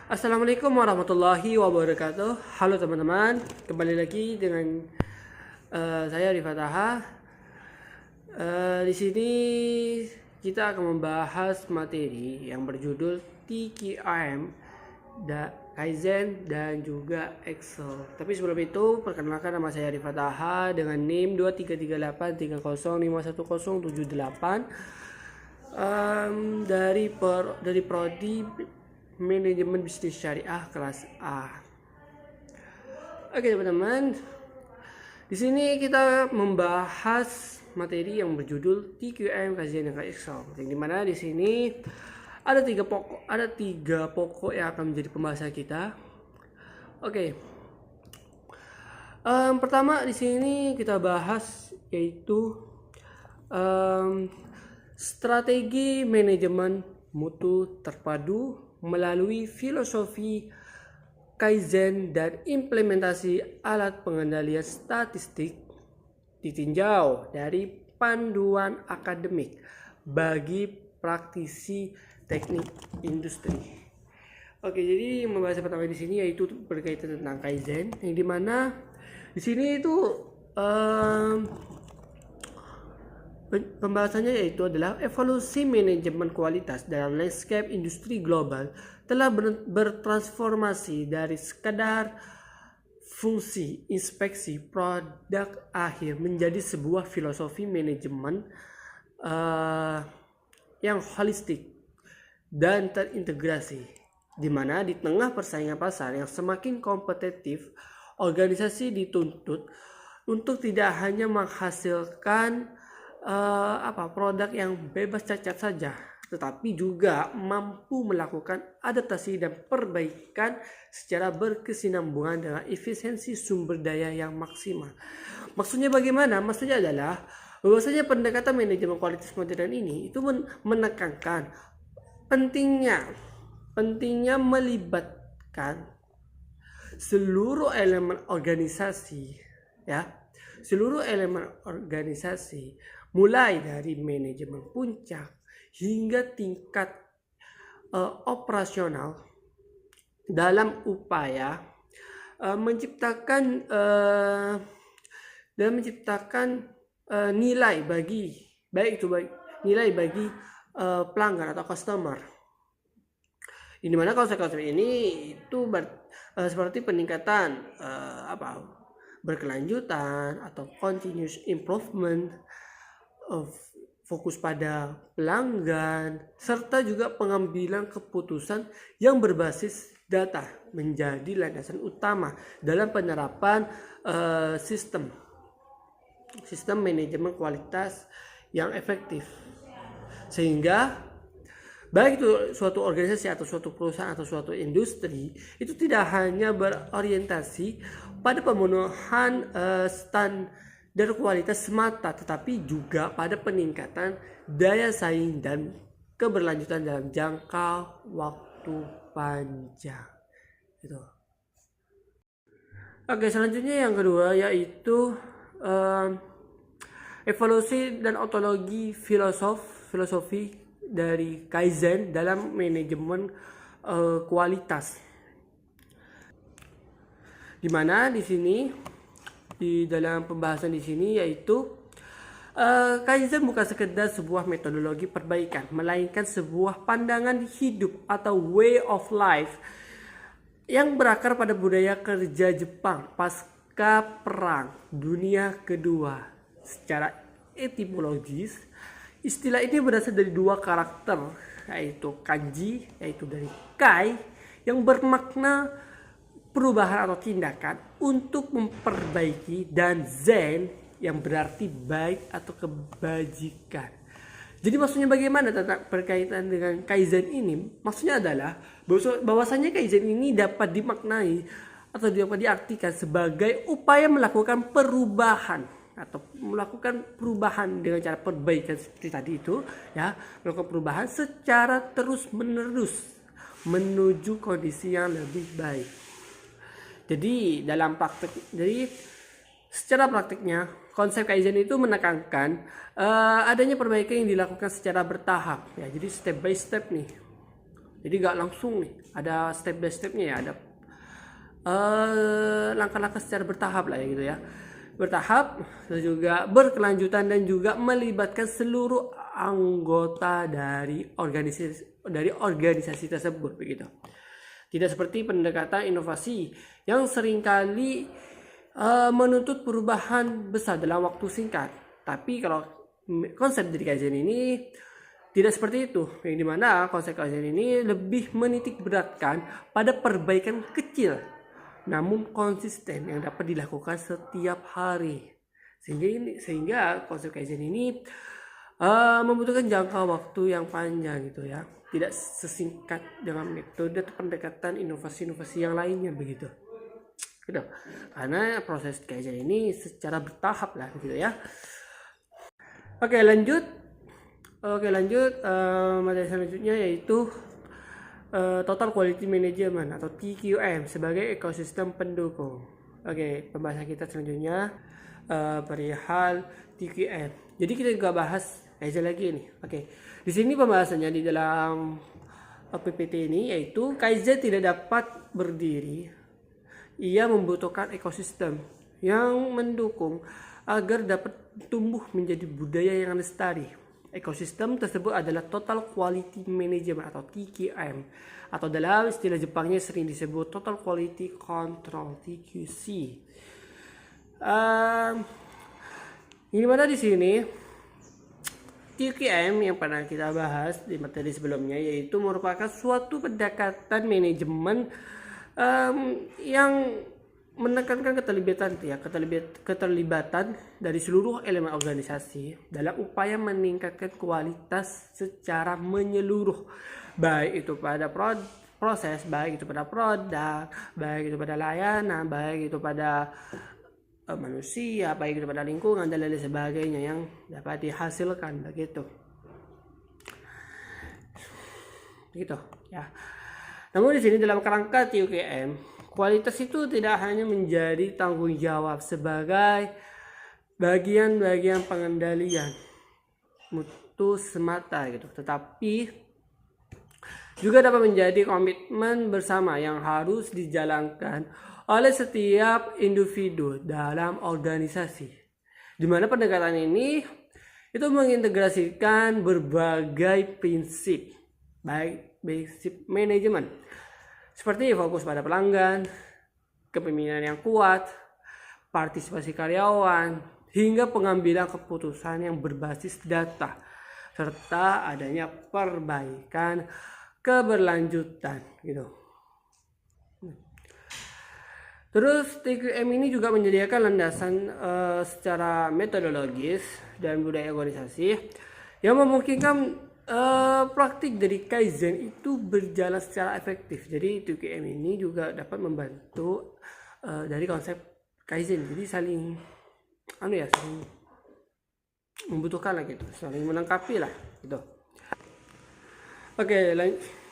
Assalamualaikum warahmatullahi wabarakatuh. Halo teman-teman, kembali lagi dengan saya Rifat Taha. Di sini kita akan membahas materi yang berjudul TQM, Kaizen dan juga Excel. Tapi sebelum itu, perkenalkan nama saya Rifat Taha dengan NIM 233830511078 dari prodi Manajemen Bisnis Syariah kelas A. Oke teman-teman, di sini kita membahas materi yang berjudul TQM Kaizen dan Excel. Yang dimana di sini ada tiga pokok yang akan menjadi pembahasan kita. Oke. Pertama di sini kita bahas yaitu strategi manajemen mutu terpadu melalui filosofi Kaizen dan implementasi alat pengendalian statistik ditinjau dari panduan akademik bagi praktisi teknik industri. Oke, jadi pembahasan pertama di sini yaitu berkaitan tentang Kaizen, yang dimana di sini itu pembahasannya yaitu adalah evolusi manajemen kualitas dalam landscape industri global telah bertransformasi dari sekadar fungsi inspeksi produk akhir menjadi sebuah filosofi manajemen yang holistik dan terintegrasi, di mana di tengah persaingan pasar yang semakin kompetitif, organisasi dituntut untuk tidak hanya menghasilkan produk yang bebas cacat saja, tetapi juga mampu melakukan adaptasi dan perbaikan secara berkesinambungan dengan efisiensi sumber daya yang maksimal. Maksudnya bagaimana? Maksudnya adalah bahwasanya pendekatan manajemen kualitas modern ini itu menekankan pentingnya melibatkan seluruh elemen organisasi, ya, seluruh elemen organisasi mulai dari manajemen puncak hingga tingkat operasional dalam upaya menciptakan nilai bagi nilai bagi pelanggan atau customer. Di mana konsep-konsep ini itu seperti peningkatan berkelanjutan atau continuous improvement, fokus pada pelanggan, serta juga pengambilan keputusan yang berbasis data menjadi landasan utama dalam penerapan sistem manajemen kualitas yang efektif, sehingga baik itu suatu organisasi atau suatu perusahaan atau suatu industri itu tidak hanya berorientasi pada pemenuhan standar kualitas semata, tetapi juga pada peningkatan daya saing dan keberlanjutan dalam jangka waktu panjang. Gitu. Oke, selanjutnya yang kedua yaitu evolusi dan ontologi filosofi dari Kaizen dalam manajemen kualitas. Di mana di sini di dalam pembahasan di sini yaitu Kaizen bukan sekedar sebuah metodologi perbaikan, melainkan sebuah pandangan hidup atau way of life yang berakar pada budaya kerja Jepang pasca Perang Dunia Kedua. Secara etimologis, istilah ini berasal dari dua karakter, yaitu kanji, yaitu dari kai, yang bermakna perubahan atau tindakan untuk memperbaiki, dan zen yang berarti baik atau kebajikan. Jadi maksudnya bagaimana tentang berkaitan dengan Kaizen ini? Maksudnya adalah bahwasanya Kaizen ini dapat dimaknai atau dapat diartikan sebagai upaya melakukan perubahan atau melakukan perubahan dengan cara perbaikan seperti tadi itu, ya, melakukan perubahan secara terus-menerus menuju kondisi yang lebih baik. Jadi secara praktiknya konsep Kaizen itu menekankan adanya perbaikan yang dilakukan secara bertahap, ya. Jadi step by step nih. Jadi gak langsung nih, ada step by stepnya ya, ada langkah-langkah secara bertahap lah ya gitu ya, bertahap, terus juga berkelanjutan dan juga melibatkan seluruh anggota dari organisasi tersebut begitu. Tidak seperti pendekatan inovasi yang seringkali menuntut perubahan besar dalam waktu singkat. Tapi kalau konsep dari Kaizen ini tidak seperti itu, yang dimana konsep Kaizen ini lebih menitik beratkan pada perbaikan kecil namun konsisten yang dapat dilakukan setiap hari. Sehingga konsep Kaizen ini membutuhkan jangka waktu yang panjang gitu ya, tidak sesingkat dengan metode pendekatan inovasi-inovasi yang lainnya begitu gitu. Karena proses Kaizen ini secara bertahap lah gitu ya. Oke lanjut materi selanjutnya yaitu Total Quality Management atau TQM sebagai ekosistem pendukung. Oke, pembahasan kita selanjutnya perihal TQM. Jadi kita juga bahas Kaizen lagi nih. Oke. Di sini pembahasannya di dalam PPT ini yaitu Kaizen tidak dapat berdiri. Ia membutuhkan ekosistem yang mendukung agar dapat tumbuh menjadi budaya yang lestari. Ekosistem tersebut adalah Total Quality Management atau TQM, atau dalam istilah Jepangnya sering disebut Total Quality Control TQC. Ini mana di sini TQM yang pernah kita bahas di materi sebelumnya yaitu merupakan suatu pendekatan manajemen yang menekankan keterlibatan dari seluruh elemen organisasi dalam upaya meningkatkan kualitas secara menyeluruh, baik itu pada proses, baik itu pada produk, baik itu pada layanan, baik itu pada manusia, baik itu pada lingkungan dan lain sebagainya yang dapat dihasilkan begitu ya. Namun di sini dalam kerangka TQM, kualitas itu tidak hanya menjadi tanggung jawab sebagai bagian-bagian pengendalian mutu semata gitu, tetapi juga dapat menjadi komitmen bersama yang harus dijalankan oleh setiap individu dalam organisasi, di mana pendekatan ini itu mengintegrasikan berbagai prinsip baik basic manajemen seperti fokus pada pelanggan, kepemimpinan yang kuat, partisipasi karyawan, hingga pengambilan keputusan yang berbasis data serta adanya perbaikan keberlanjutan gitu. Terus TQM ini juga menyediakan landasan secara metodologis dan budaya organisasi yang memungkinkan praktik dari Kaizen itu berjalan secara efektif. Jadi TQM ini juga dapat membantu dari konsep Kaizen. Jadi saling saling membutuhkan lah gitu, saling melengkapi lah gitu. Oke,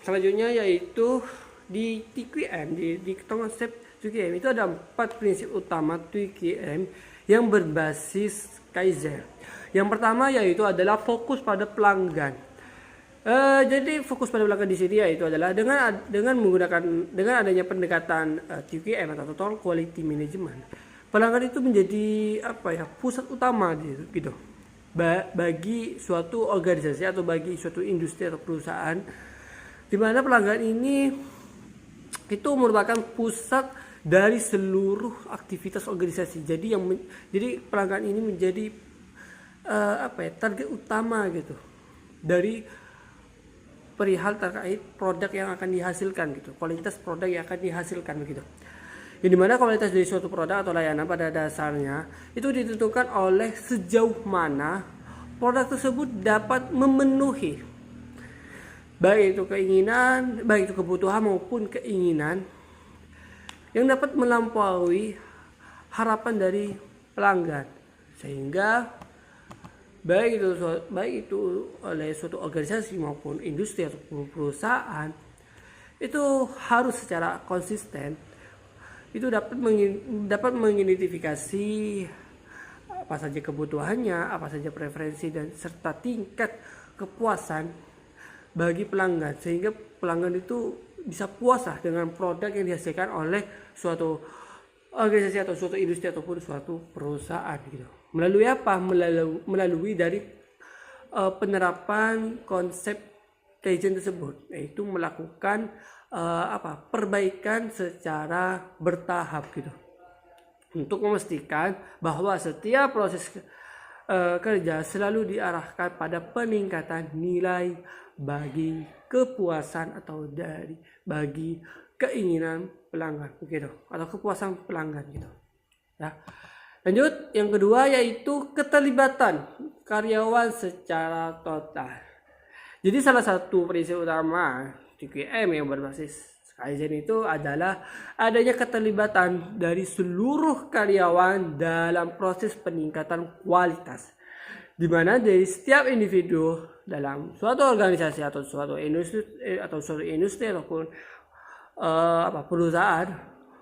selanjutnya yaitu di TQM, di konsep TQM itu ada 4 prinsip utama TQM yang berbasis Kaizen. Yang pertama yaitu adalah fokus pada pelanggan. Jadi fokus pada pelanggan di sini yaitu adalah dengan adanya pendekatan TQM atau Total Quality Management, pelanggan itu menjadi pusat utama gitu bagi suatu organisasi atau bagi suatu industri atau perusahaan, di mana pelanggan ini itu merupakan pusat dari seluruh aktivitas organisasi. Jadi pelanggan ini menjadi target utama gitu dari perihal terkait produk yang akan dihasilkan gitu, kualitas produk yang akan dihasilkan begitu. Yang dimana kualitas dari suatu produk atau layanan pada dasarnya itu ditentukan oleh sejauh mana produk tersebut dapat memenuhi baik itu keinginan, baik itu kebutuhan maupun keinginan yang dapat melampaui harapan dari pelanggan, sehingga baik itu oleh suatu organisasi maupun industri atau perusahaan itu harus secara konsisten itu dapat mengidentifikasi apa saja kebutuhannya, apa saja preferensi dan serta tingkat kepuasan bagi pelanggan, sehingga pelanggan itu bisa puas lah dengan produk yang dihasilkan oleh suatu organisasi atau suatu industri ataupun suatu perusahaan gitu. Melalui apa? Melalui dari penerapan konsep Kaizen tersebut, yaitu melakukan perbaikan secara bertahap gitu, untuk memastikan bahwa setiap proses kerja selalu diarahkan pada peningkatan nilai bagi kepuasan atau bagi keinginan pelanggan gitu, atau kepuasan pelanggan gitu ya. Lanjut, yang kedua yaitu keterlibatan karyawan secara total. Jadi salah satu prinsip utama TQM yang berbasis Kaizen itu adalah adanya keterlibatan dari seluruh karyawan dalam proses peningkatan kualitas, di mana dari setiap individu dalam suatu organisasi atau suatu industri ataupun perusahaan,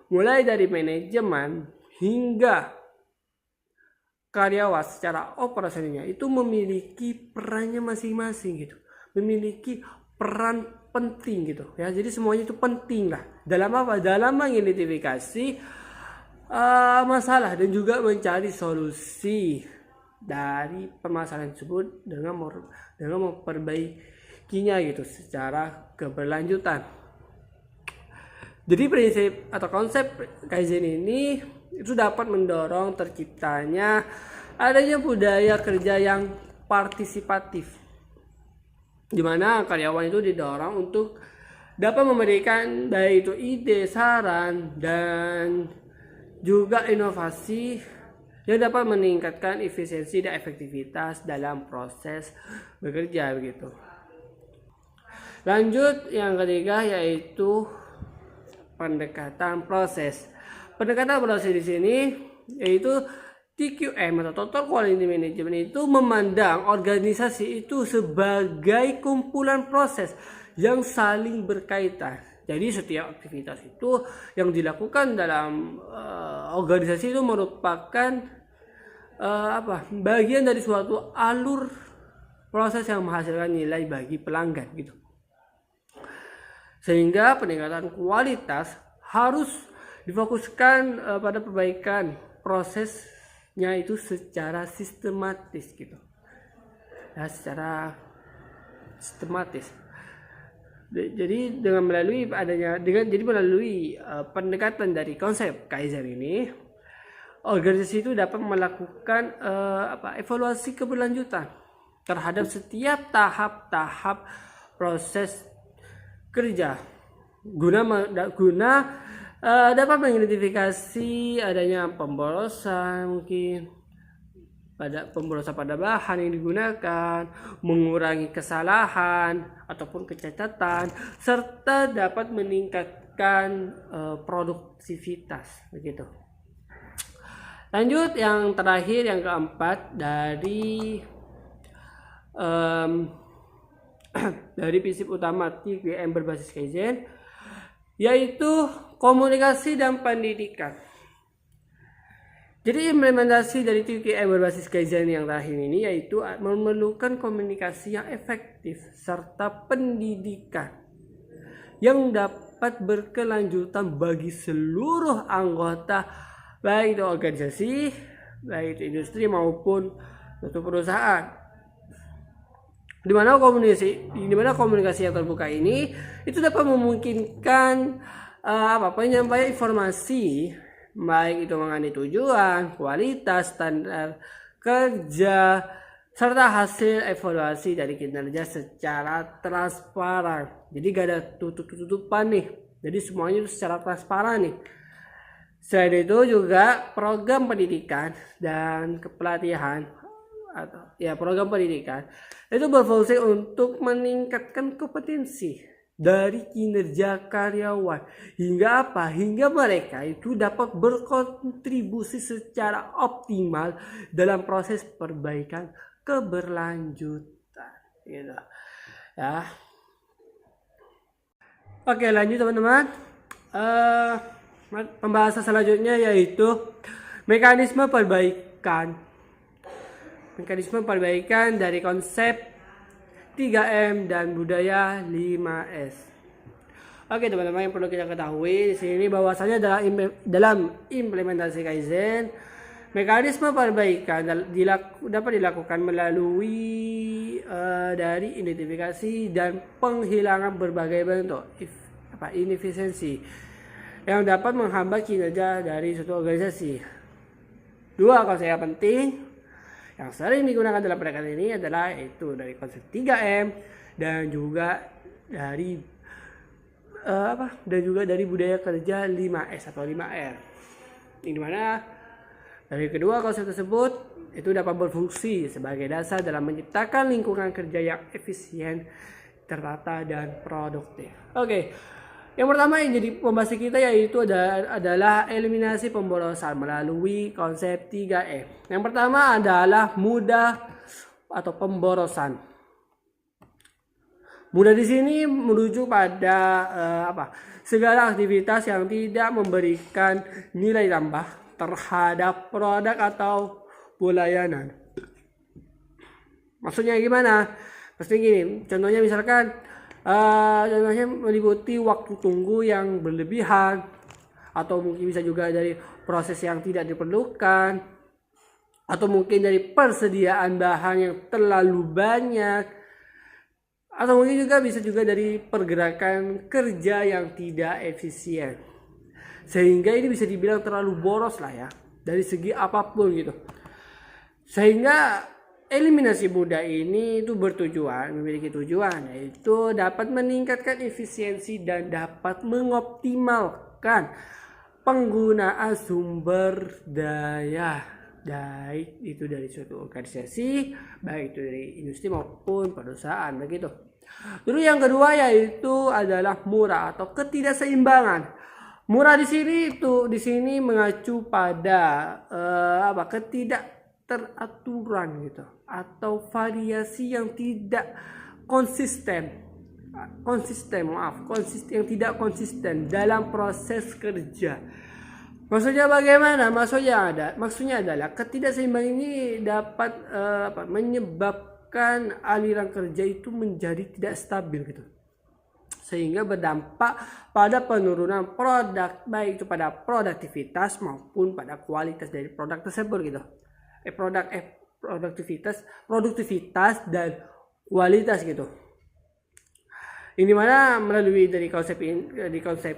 mulai dari manajemen hingga karyawan secara operasionalnya itu memiliki perannya masing-masing gitu, memiliki peran penting gitu ya. Jadi semuanya itu penting lah dalam dalam mengidentifikasi masalah dan juga mencari solusi dari permasalahan tersebut dengan memperbaikinya gitu secara keberlanjutan. Jadi prinsip atau konsep Kaizen ini itu dapat mendorong terciptanya adanya budaya kerja yang partisipatif, di mana karyawan itu didorong untuk dapat memberikan baik itu ide, saran, dan juga inovasi yang dapat meningkatkan efisiensi dan efektivitas dalam proses bekerja begitu. Lanjut, yang ketiga yaitu pendekatan proses. Pendekatan proses di sini yaitu TQM atau Total Quality Management itu memandang organisasi itu sebagai kumpulan proses yang saling berkaitan. Jadi setiap aktivitas itu yang dilakukan dalam organisasi itu merupakan bagian dari suatu alur proses yang menghasilkan nilai bagi pelanggan gitu. Sehingga peningkatan kualitas harus difokuskan pada perbaikan prosesnya itu secara sistematis gitu. Ya, secara sistematis. Jadi melalui pendekatan dari konsep Kaizen ini, organisasi itu dapat melakukan evaluasi keberlanjutan terhadap setiap tahap-tahap proses kerja guna dapat mengidentifikasi adanya pemborosan, mungkin pemborosan pada bahan yang digunakan, mengurangi kesalahan ataupun kecacatan, serta dapat meningkatkan produktivitas begitu. Lanjut, yang terakhir, yang keempat dari prinsip utama TQM berbasis Kaizen, yaitu komunikasi dan pendidikan. Jadi implementasi dari TQM berbasis Kaizen yang terakhir ini yaitu memerlukan komunikasi yang efektif serta pendidikan yang dapat berkelanjutan bagi seluruh anggota, baik itu organisasi, baik itu industri maupun suatu perusahaan. Di mana komunikasi yang terbuka ini itu dapat memungkinkan penyampaian informasi, baik itu mengenai tujuan, kualitas, standar kerja, serta hasil evaluasi dari kinerja secara transparan. Jadi gak ada tutup-tutupan nih. Jadi semuanya itu secara transparan nih. Selain itu juga program pendidikan dan kepelatihan program pendidikan itu berfungsi untuk meningkatkan kompetensi dari kinerja karyawan hingga mereka itu dapat berkontribusi secara optimal dalam proses perbaikan keberlanjutan gitu ya. Oke, lanjut teman-teman. Pembahasan selanjutnya yaitu mekanisme perbaikan dari konsep 3M, dan budaya 5S. Oke teman-teman, yang perlu kita ketahui di sini bahwasanya dalam implementasi Kaizen, mekanisme perbaikan dapat dilakukan melalui dari identifikasi dan penghilangan berbagai bentuk inefisiensi yang dapat menghambat kinerja dari suatu organisasi. Dua konsep yang penting yang sering digunakan dalam pendekatan ini adalah itu dari konsep 3M dan juga dari budaya kerja 5S atau 5R. Di mana dari kedua konsep tersebut itu dapat berfungsi sebagai dasar dalam menciptakan lingkungan kerja yang efisien, tertata, dan produktif. Oke. Yang pertama yang jadi pembahasan kita yaitu adalah eliminasi pemborosan melalui konsep 3M. Yang pertama adalah mudah atau pemborosan. Mudah di sini merujuk pada segala aktivitas yang tidak memberikan nilai tambah terhadap produk atau pelayanan. Maksudnya gimana? Pasti gini, contohnya misalkan meliputi waktu tunggu yang berlebihan, atau mungkin bisa juga dari proses yang tidak diperlukan, atau mungkin dari persediaan bahan yang terlalu banyak, atau mungkin juga bisa juga dari pergerakan kerja yang tidak efisien. Sehingga ini bisa dibilang terlalu boros lah ya, dari segi apapun gitu. Sehingga eliminasi mudah ini itu memiliki tujuan, yaitu dapat meningkatkan efisiensi dan dapat mengoptimalkan penggunaan sumber daya, baik itu dari suatu organisasi, baik itu dari industri maupun perusahaan begitu. Lalu yang kedua yaitu adalah murah atau ketidakseimbangan. Murah di sini mengacu pada ketidakteraturan gitu, atau variasi yang tidak yang tidak konsisten dalam proses kerja. Maksudnya bagaimana? Maksudnya adalah ketidakseimbangan ini dapat menyebabkan aliran kerja itu menjadi tidak stabil gitu. Sehingga berdampak pada penurunan produk, baik itu pada produktivitas maupun pada kualitas dari produk tersebut gitu. Produktivitas dan kualitas gitu. Ini mana melalui dari konsep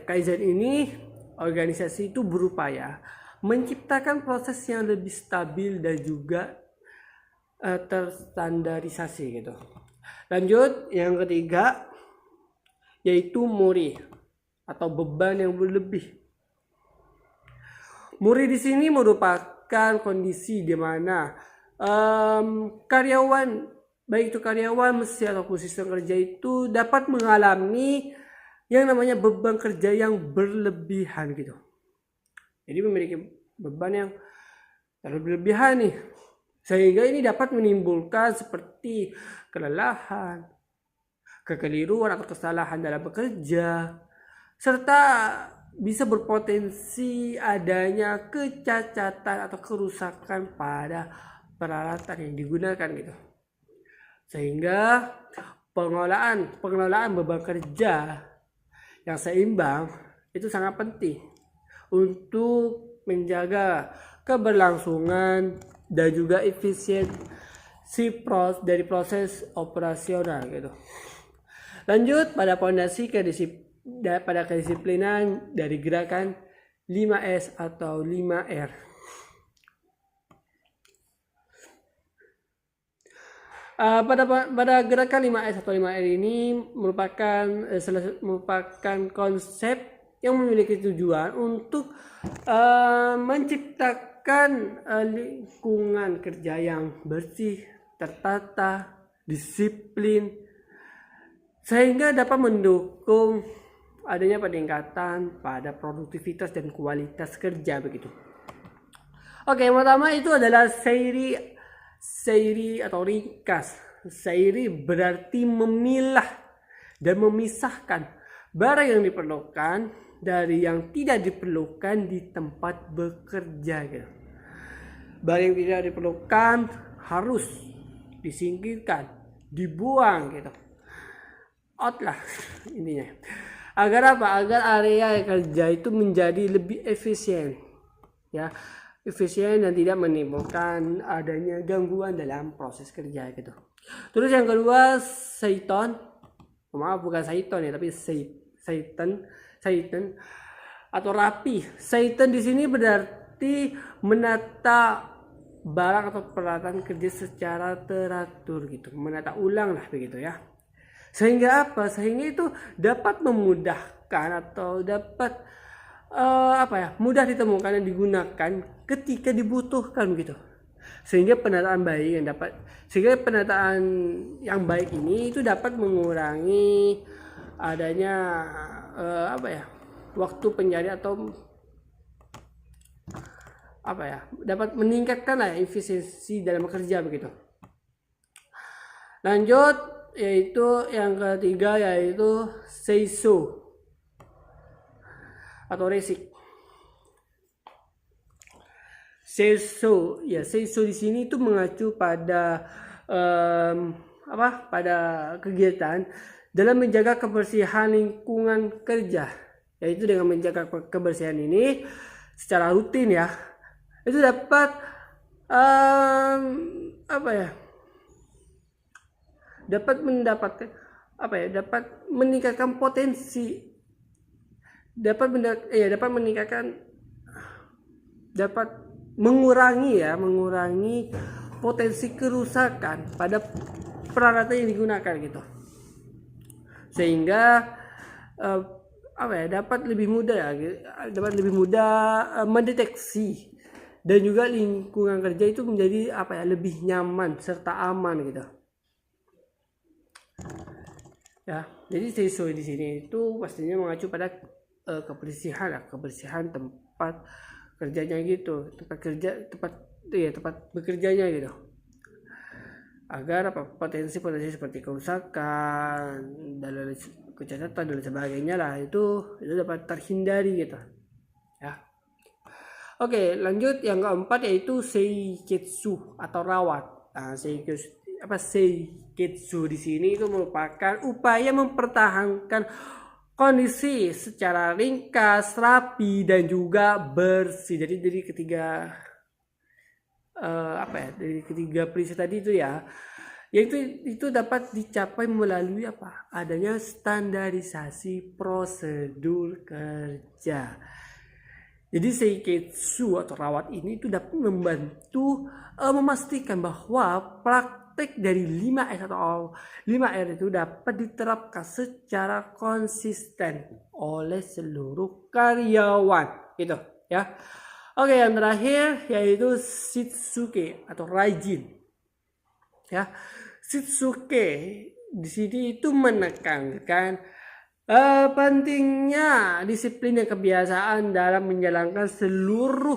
Kaizen ini, organisasi itu berupaya menciptakan proses yang lebih stabil dan juga terstandarisasi gitu. Lanjut, yang ketiga yaitu muri atau beban yang berlebih. Muri di sini merupakan kondisi di mana karyawan, baik itu karyawan, mesin ataupun sistem kerja itu dapat mengalami yang namanya beban kerja yang berlebihan gitu. Jadi memiliki beban yang terlalu berlebihan nih, sehingga ini dapat menimbulkan seperti kelelahan, kekeliruan atau kesalahan dalam bekerja, serta bisa berpotensi adanya kecacatan atau kerusakan pada peralatan yang digunakan gitu. Sehingga pengelolaan beban kerja yang seimbang itu sangat penting untuk menjaga keberlangsungan dan juga efisiensi dari proses operasional gitu. Lanjut pada fondasi pada kedisiplinan dari gerakan 5S atau 5R. Pada gerakan 5S atau 5R ini merupakan konsep yang memiliki tujuan untuk menciptakan lingkungan kerja yang bersih, tertata, disiplin, sehingga dapat mendukung adanya peningkatan pada produktivitas dan kualitas kerja begitu. Oke, yang pertama itu adalah Seiri atau ringkas. Seiri berarti memilah dan memisahkan barang yang diperlukan dari yang tidak diperlukan di tempat bekerja gitu. Barang yang tidak diperlukan harus disingkirkan dibuang gitu, out lah intinya. Agar apa? Agar area kerja itu menjadi lebih efisien, ya, efisien dan tidak menimbulkan adanya gangguan dalam proses kerja gitu. Terus yang kedua, Seiton, maaf bukan Seiton ya, tapi Seiton atau rapi. Seiton di sini berarti menata barang atau peralatan kerja secara teratur gitu, menata ulang lah begitu ya. Sehingga apa? Sehingga itu dapat memudahkan atau dapat mudah ditemukan dan digunakan ketika dibutuhkan gitu. Sehingga penataan yang baik ini itu dapat mengurangi adanya waktu pencarian atau dapat meningkatkan lah efisiensi dalam bekerja begitu. Lanjut, yaitu yang ketiga, yaitu seiso atau resik. Seiso di sini itu mengacu pada pada kegiatan dalam menjaga kebersihan lingkungan kerja, yaitu dengan menjaga kebersihan ini secara rutin ya, itu dapat dapat meningkatkan potensi, dapat mengurangi potensi kerusakan pada peralatan yang digunakan gitu, sehingga dapat lebih mudah mendeteksi, dan juga lingkungan kerja itu menjadi lebih nyaman serta aman gitu. Ya, jadi seiso di sini itu pastinya mengacu pada kebersihan tempat kerjanya gitu, tempat bekerjanya gitu, agar potensi seperti kerusakan, dan kecacatan dan sebagainya lah itu dapat terhindari gitu ya. Oke, lanjut yang keempat, yaitu seiketsu atau rawat. Nah, seiketsu di sini itu merupakan upaya mempertahankan kondisi secara ringkas, rapi, dan juga bersih. Jadi dari ketiga prinsip tadi itu ya, yaitu itu dapat dicapai melalui adanya standarisasi prosedur kerja. Jadi seiketsu atau rawat ini itu dapat membantu memastikan bahwa praktek dari 5S atau 5R itu dapat diterapkan secara konsisten oleh seluruh karyawan gitu ya. Oke, yang terakhir yaitu Shitsuke atau Raijin. Ya. Shitsuke di sini itu menekankan pentingnya disiplin dan kebiasaan dalam menjalankan seluruh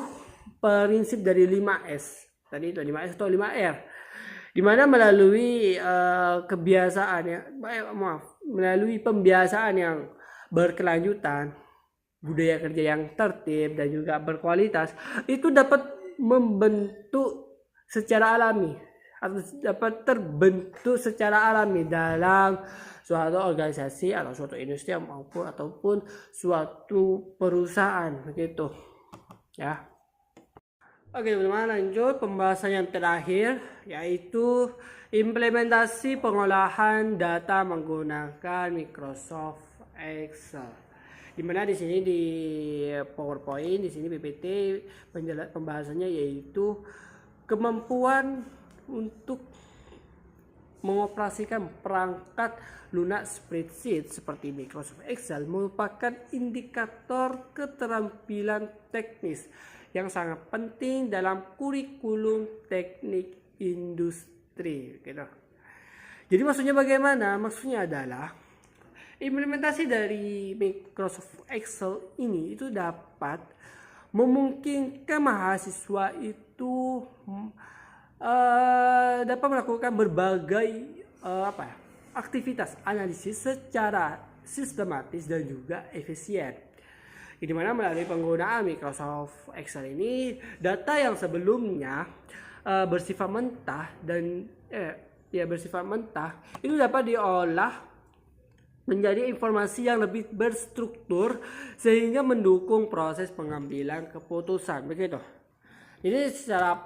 prinsip dari 5S. Tadi itu 5S atau 5R. Di mana melalui melalui pembiasaan yang berkelanjutan, budaya kerja yang tertib dan juga berkualitas, itu dapat membentuk secara alami atau dapat terbentuk secara alami dalam suatu organisasi atau suatu industri ataupun suatu perusahaan begitu ya. Oke teman-teman, lanjut pembahasan yang terakhir, yaitu implementasi pengolahan data menggunakan Microsoft Excel. Dimana di sini di PowerPoint, di sini PPT pembahasannya yaitu kemampuan untuk mengoperasikan perangkat lunak spreadsheet seperti Microsoft Excel merupakan indikator keterampilan teknis yang sangat penting dalam kurikulum teknik industri gitu. Jadi maksudnya bagaimana? Maksudnya adalah implementasi dari Microsoft Excel ini itu dapat memungkinkan mahasiswa itu dapat melakukan berbagai aktivitas analisis secara sistematis dan juga efisien. Di mana melalui penggunaan Microsoft Excel ini, data yang sebelumnya bersifat mentah dan bersifat mentah itu dapat diolah menjadi informasi yang lebih berstruktur sehingga mendukung proses pengambilan keputusan, begitu. Jadi secara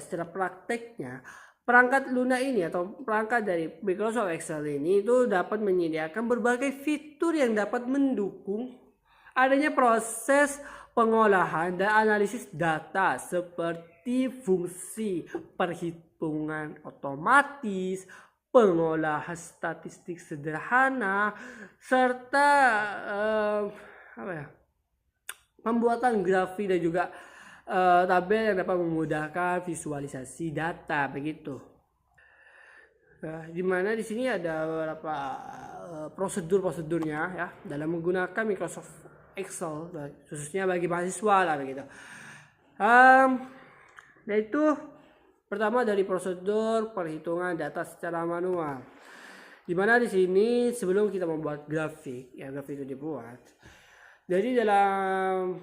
secara prakteknya perangkat Luna ini atau perangkat dari Microsoft Excel ini itu dapat menyediakan berbagai fitur yang dapat mendukung adanya proses pengolahan dan analisis data seperti fungsi perhitungan otomatis, pengolahan statistik sederhana, serta pembuatan grafik dan juga tabel yang dapat memudahkan visualisasi data, begitu. Di mana di sini ada beberapa prosedurnya ya dalam menggunakan Microsoft Excel, khususnya bagi mahasiswa lah, begitu. Yaitu pertama dari prosedur perhitungan data secara manual. Di mana di sini sebelum kita membuat grafik, ya grafik itu dibuat. Jadi dalam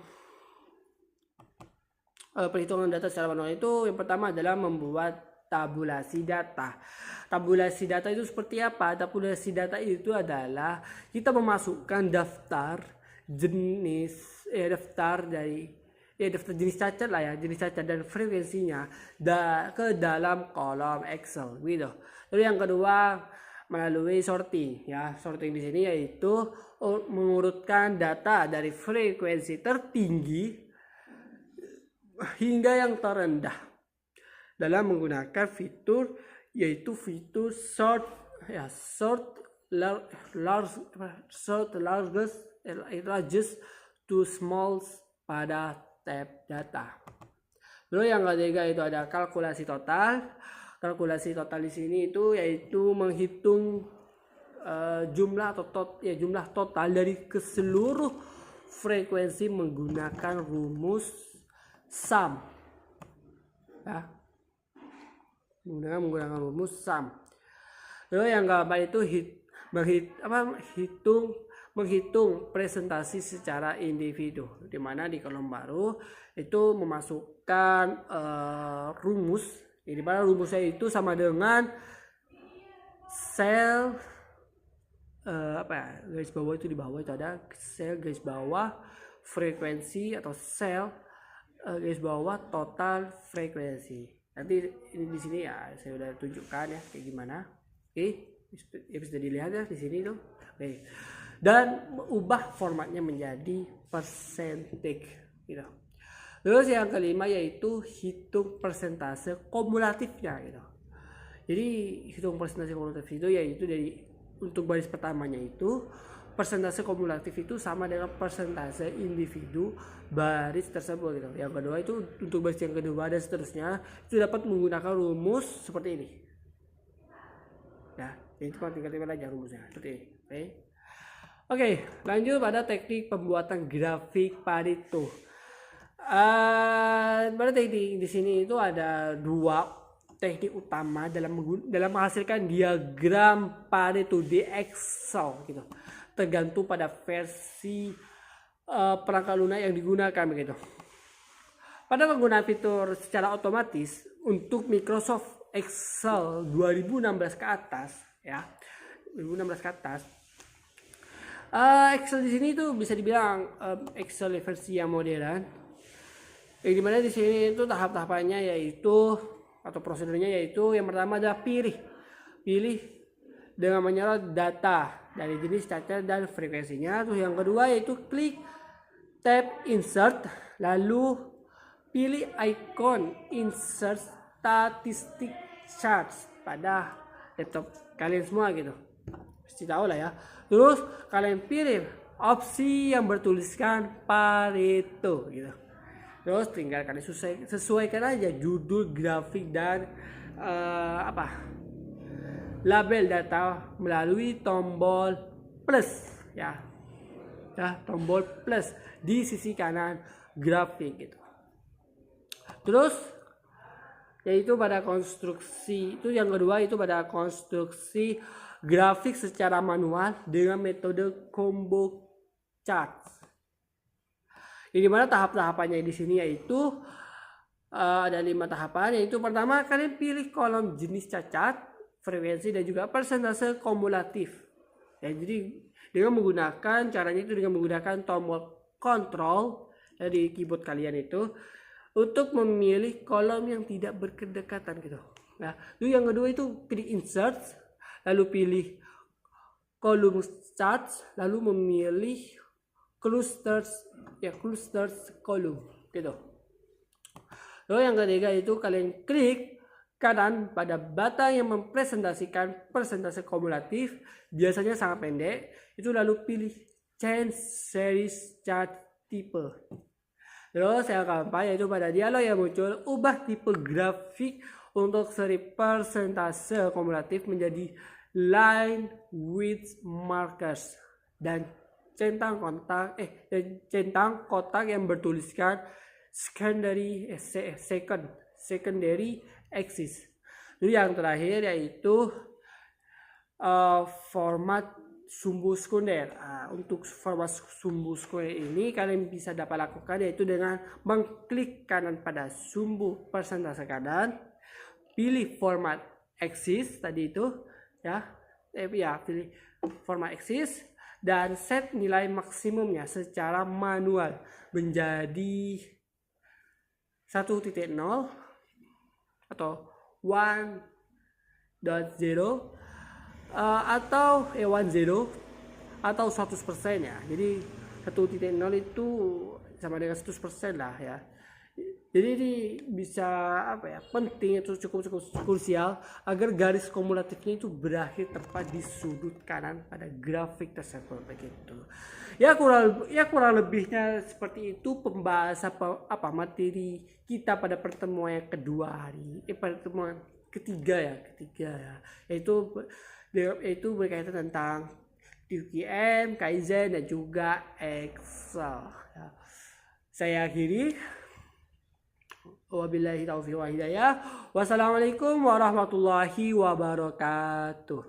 perhitungan data secara manual itu yang pertama adalah membuat tabulasi data. Tabulasi data itu seperti apa? Tabulasi data itu adalah kita memasukkan daftar jenis daftar jenis cacat lah ya, jenis cacat dan frekuensinya ke dalam kolom Excel, gitu. Lalu yang kedua melalui sorting ya. Sorting di sini yaitu mengurutkan data dari frekuensi tertinggi hingga yang terendah dalam menggunakan fitur yaitu fitur sort largest to small pada tab data. Lalu yang ketiga itu ada kalkulasi total. Kalkulasi total di sini itu yaitu menghitung jumlah total dari keseluruh frekuensi menggunakan rumus sum. Ya. Menggunakan rumus sum. Lalu yang keempat itu menghitung presentasi secara individu, di mana di kolom baru itu memasukkan rumus, di mana rumusnya itu sama dengan sel garis bawah itu, di bawah itu ada sel garis bawah frekuensi atau sel garis bawah total frekuensi. Nanti ini di sini ya saya udah tunjukkan ya kayak gimana. Oke, ya bisa dilihat ya di sini tuh. Oke. Dan ubah formatnya menjadi percentage, gitu. Terus yang kelima yaitu hitung persentase kumulatifnya, gitu. Jadi hitung persentase kumulatif itu yaitu untuk baris pertamanya itu persentase kumulatif itu sama dengan persentase individu baris tersebut, gitu. Yang kedua itu untuk baris yang kedua dan seterusnya itu dapat menggunakan rumus seperti ini. Ya, itu tinggal aja rumusnya seperti ini. Oke, lanjut pada teknik pembuatan grafik Pareto. Pada teknik di sini itu ada dua teknik utama dalam menghasilkan diagram Pareto di Excel, gitu. Tergantung pada versi perangkat lunak yang digunakan, begitu. Pada penggunaan fitur secara otomatis untuk Microsoft Excel 2016 ke atas, ya, 2016 ke atas. Excel di sini itu bisa dibilang Excel versi yang modern. Yang dimana di sini itu tahap-tahapannya yaitu atau prosedurnya yaitu yang pertama adalah pilih dengan menyorot data dari jenis cacat dan frekuensinya. Terus yang kedua yaitu klik tab insert, lalu pilih icon insert statistic charts pada laptop kalian semua, gitu. Pasti tahu lah ya. Terus kalian pilih opsi yang bertuliskan Pareto, gitu. Terus tinggal kalian sesuaikan aja judul grafik dan label data melalui tombol plus, ya tombol plus di sisi kanan grafik, gitu. Terus yaitu pada konstruksi itu yang kedua itu pada konstruksi grafik secara manual dengan metode combo chart. Di mana tahap-tahapannya di sini yaitu Ada 5 tahapan, yaitu pertama kalian pilih kolom jenis cacat, frekuensi dan juga persentase kumulatif. Ya, jadi dengan menggunakan caranya itu dengan menggunakan tombol kontrol di keyboard kalian itu untuk memilih kolom yang tidak berdekatan gitu. Nah, lalu yang kedua itu pilih insert, lalu pilih kolom charts, lalu memilih clusters kolom gitu. Lalu yang ketiga itu kalian klik kanan pada batang yang mempresentasikan persentase kumulatif, biasanya sangat pendek, itu lalu pilih change series chart type. Terus yang keempat yaitu pada dialog yang muncul, ubah tipe grafik untuk seri persentase kumulatif menjadi line width markers dan centang kotak yang bertuliskan secondary axis. Lalu yang terakhir yaitu format sumbu sekunder. Untuk format sumbu sekunder ini kalian bisa dapat lakukan yaitu dengan mengklik kanan pada sumbu persentase kanan, pilih format axis tadi itu ya, pilih format axis dan set nilai maksimumnya secara manual menjadi 1.0 atau 1.0 atau 10 atau 100% ya. Jadi 1.0 itu sama dengan 100% lah ya. Jadi ini bisa penting, itu cukup krusial agar garis kumulatifnya itu berakhir tepat di sudut kanan pada grafik tersebut begitu. Ya kurang lebihnya seperti itu pembahasan materi kita pada pertemuan yang kedua pertemuan ketiga ya. Yaitu berkaitan tentang QM, Kaizen dan juga Excel. Ya. Saya akhiri. Wabillahi taufiq wa hidayah. Wassalamualaikum warahmatullahi wabarakatuh.